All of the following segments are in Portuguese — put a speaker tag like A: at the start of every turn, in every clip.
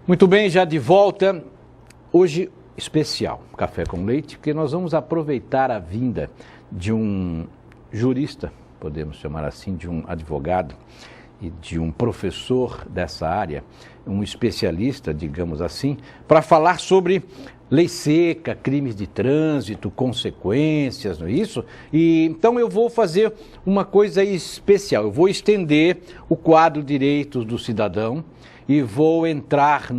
A: Muito bem, já de volta. Hoje, especial, café com leite, porque nós vamos aproveitar a vinda de um jurista, podemos chamar assim, de um advogado e de um professor dessa área, um especialista, digamos assim, para falar sobre lei seca, crimes de trânsito, consequências, não é isso? E então eu vou fazer uma coisa especial, eu vou estender o quadro Direitos do Cidadão e vou entrar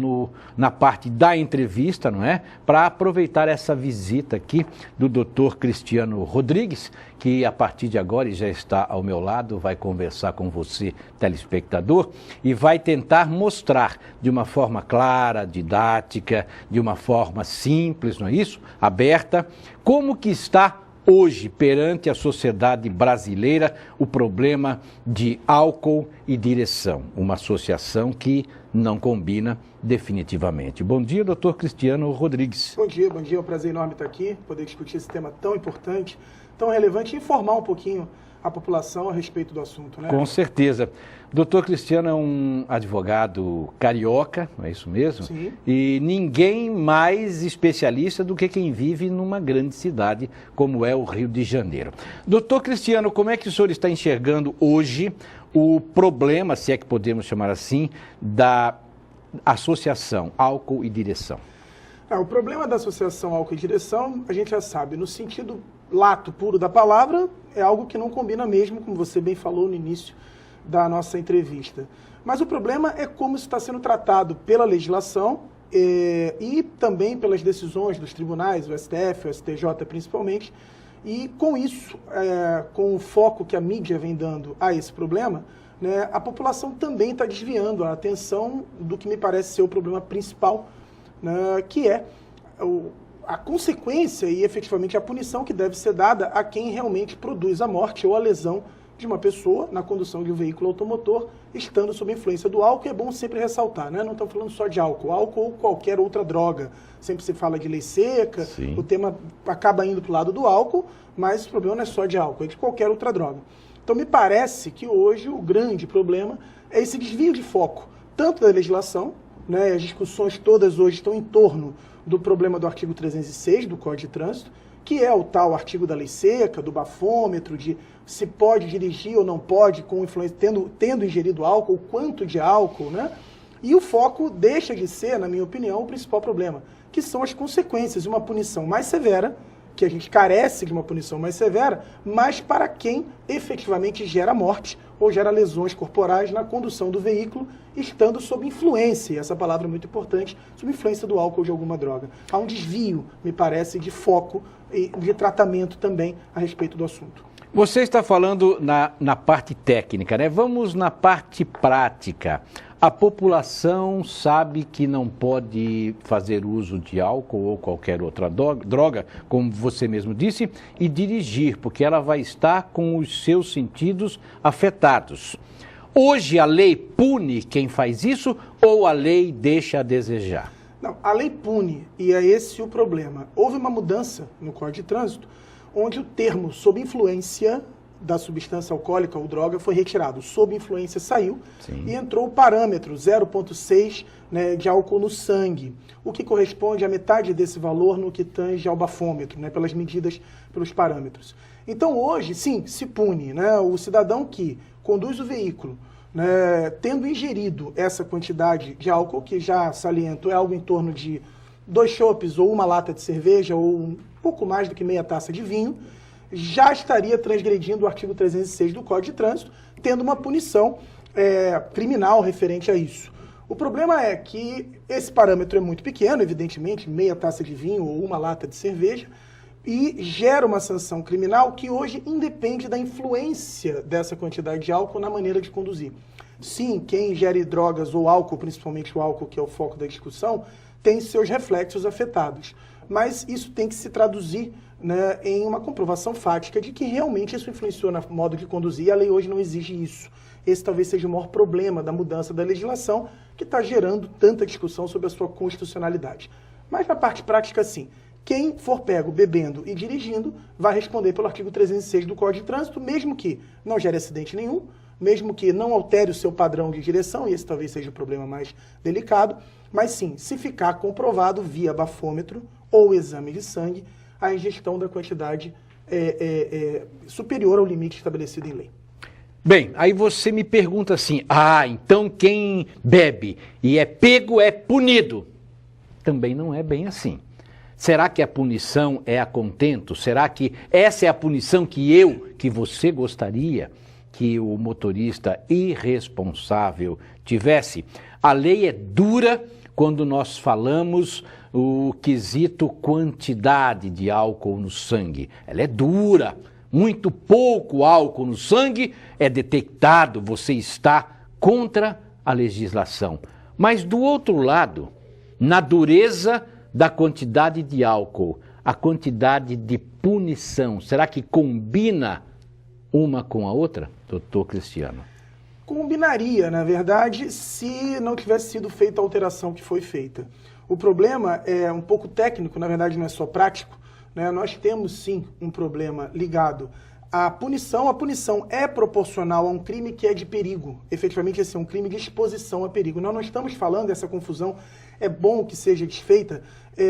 A: na parte da entrevista, não é? Para aproveitar essa visita aqui do Dr. Cristiano Rodrigues, que a partir de agora já está ao meu lado, vai conversar com você, telespectador, e vai tentar mostrar de uma forma clara, didática, de uma forma simples, não é isso? Aberta, como que está hoje, perante a sociedade brasileira, o problema de álcool e direção, uma associação que não combina definitivamente. Bom dia, doutor Cristiano Rodrigues.
B: Bom dia, é um prazer enorme estar aqui, poder discutir esse tema tão importante, tão relevante e informar um pouquinho a população a respeito do assunto, né?
A: Com certeza. Doutor Cristiano é um advogado carioca, não é isso mesmo?
B: Sim.
A: E ninguém mais especialista do que quem vive numa grande cidade como é o Rio de Janeiro. Doutor Cristiano, como é que o senhor está enxergando hoje o problema, se é que podemos chamar assim, da associação álcool e direção?
B: O problema da associação álcool e direção, a gente já sabe, no sentido lato puro da palavra, é algo que não combina mesmo, como você bem falou no início da nossa entrevista. Mas o problema é como isso está sendo tratado pela legislação e também pelas decisões dos tribunais, o STF, o STJ principalmente, e com isso, com o foco que a mídia vem dando a esse problema, né, a população também está desviando a atenção do que me parece ser o problema principal, né, que é a consequência e efetivamente a punição que deve ser dada a quem realmente produz a morte ou a lesão de uma pessoa na condução de um veículo automotor, estando sob influência do álcool. É bom sempre ressaltar, né? Não estamos falando só de álcool ou qualquer outra droga. Sempre se fala de lei seca,
A: Sim.
B: O tema acaba indo para o lado do álcool, mas o problema não é só de álcool, é de qualquer outra droga. Então me parece que hoje o grande problema é esse desvio de foco, tanto da legislação, né? As discussões todas hoje estão em torno do problema do artigo 306 do Código de Trânsito, que é o tal artigo da lei seca, do bafômetro, de se pode dirigir ou não pode, com influência, tendo ingerido álcool, quanto de álcool, né? E o foco deixa de ser, na minha opinião, o principal problema, que são as consequências de uma punição mais severa, que a gente carece de uma punição mais severa, mas para quem efetivamente gera morte ou gera lesões corporais na condução do veículo, estando sob influência, e essa palavra é muito importante, sob influência do álcool ou de alguma droga. Há um desvio, me parece, de foco e de tratamento também a respeito do assunto.
A: Você está falando na parte técnica, né? Vamos na parte prática. A população sabe que não pode fazer uso de álcool ou qualquer outra droga, como você mesmo disse, e dirigir, porque ela vai estar com os seus sentidos afetados. Hoje a lei pune quem faz isso ou a lei deixa a desejar?
B: Não, a lei pune, e é esse o problema. Houve uma mudança no Código de Trânsito, onde o termo sob influência da substância alcoólica ou droga foi retirado. Sob influência saiu. Sim. E entrou o parâmetro 0,6, né, de álcool no sangue, o que corresponde a metade desse valor no que tange ao bafômetro, né, pelas medidas, pelos parâmetros. Então hoje, sim, se pune, né, o cidadão que conduz o veículo, né, tendo ingerido essa quantidade de álcool, que já saliento é algo em torno de 2 chopes ou uma lata de cerveja ou um pouco mais do que meia taça de vinho, já estaria transgredindo o artigo 306 do Código de Trânsito, tendo uma punição criminal referente a isso. O problema é que esse parâmetro é muito pequeno, evidentemente, meia taça de vinho ou uma lata de cerveja, e gera uma sanção criminal que hoje independe da influência dessa quantidade de álcool na maneira de conduzir. Sim, quem ingere drogas ou álcool, principalmente o álcool, que é o foco da discussão, tem seus reflexos afetados. Mas isso tem que se traduzir, né, em uma comprovação fática de que realmente isso influenciou no modo de conduzir, e a lei hoje não exige isso. Esse talvez seja o maior problema da mudança da legislação, que está gerando tanta discussão sobre a sua constitucionalidade. Mas na parte prática, sim. Quem for pego bebendo e dirigindo vai responder pelo artigo 306 do Código de Trânsito, mesmo que não gere acidente nenhum, mesmo que não altere o seu padrão de direção, e esse talvez seja o problema mais delicado, mas sim, se ficar comprovado via bafômetro ou exame de sangue, a ingestão da quantidade superior ao limite estabelecido em lei.
A: Bem, aí você me pergunta assim, então quem bebe e é pego é punido. Também não é bem assim. Será que a punição é a contento? Será que essa é a punição que você gostaria que o motorista irresponsável tivesse? A lei é dura quando nós falamos o quesito quantidade de álcool no sangue. Ela é dura. Muito pouco álcool no sangue é detectado, você está contra a legislação. Mas do outro lado, na dureza da quantidade de álcool, a quantidade de punição, será que combina uma com a outra, doutor Cristiano?
B: Combinaria, na verdade, se não tivesse sido feita a alteração que foi feita. O problema é um pouco técnico, na verdade não é só prático, né? Nós temos sim um problema ligado à punição. A punição é proporcional a um crime que é de perigo. Efetivamente, esse é um crime de exposição a perigo. Nós não estamos falando, essa confusão é bom que seja desfeita,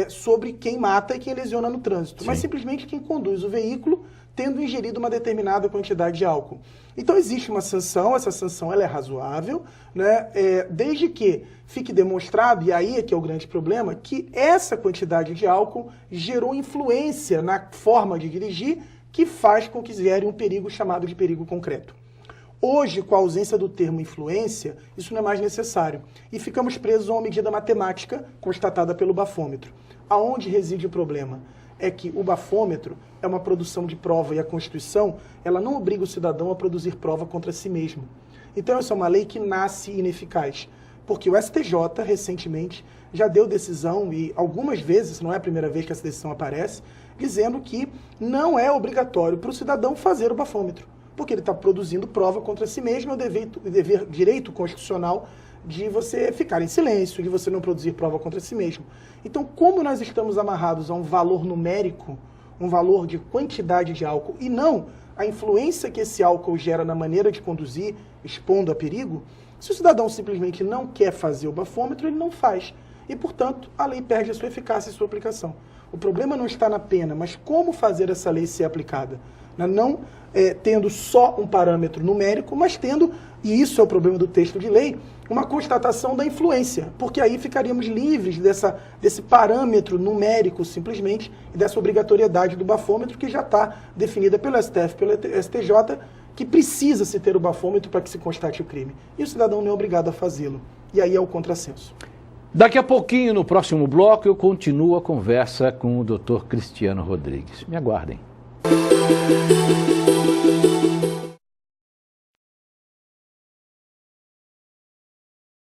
B: sobre quem mata e quem lesiona no trânsito, mas simplesmente quem conduz o veículo tendo ingerido uma determinada quantidade de álcool. Então existe uma sanção, essa sanção ela é razoável, né? Desde que fique demonstrado, e aí é que é o grande problema, que essa quantidade de álcool gerou influência na forma de dirigir que faz com que gere um perigo chamado de perigo concreto. Hoje, com a ausência do termo influência, isso não é mais necessário. E ficamos presos a uma medida matemática constatada pelo bafômetro. Aonde reside o problema? É que o bafômetro é uma produção de prova e a Constituição, ela não obriga o cidadão a produzir prova contra si mesmo. Então essa é uma lei que nasce ineficaz, porque o STJ recentemente já deu decisão, e algumas vezes, não é a primeira vez que essa decisão aparece, dizendo que não é obrigatório para o cidadão fazer o bafômetro, porque ele está produzindo prova contra si mesmo, é o direito constitucional de você ficar em silêncio, de você não produzir prova contra si mesmo. Então, como nós estamos amarrados a um valor numérico, um valor de quantidade de álcool, e não a influência que esse álcool gera na maneira de conduzir, expondo a perigo, se o cidadão simplesmente não quer fazer o bafômetro, ele não faz. E, portanto, a lei perde a sua eficácia e sua aplicação. O problema não está na pena, mas como fazer essa lei ser aplicada? Não tendo só um parâmetro numérico, mas tendo, e isso é o problema do texto de lei, uma constatação da influência, porque aí ficaríamos livres desse parâmetro numérico, simplesmente, e dessa obrigatoriedade do bafômetro, que já está definida pelo STF, pelo STJ, que precisa se ter o bafômetro para que se constate o crime. E o cidadão não é obrigado a fazê-lo. E aí é o contrassenso.
A: Daqui a pouquinho, no próximo bloco, eu continuo a conversa com o Dr. Cristiano Rodrigues. Me aguardem.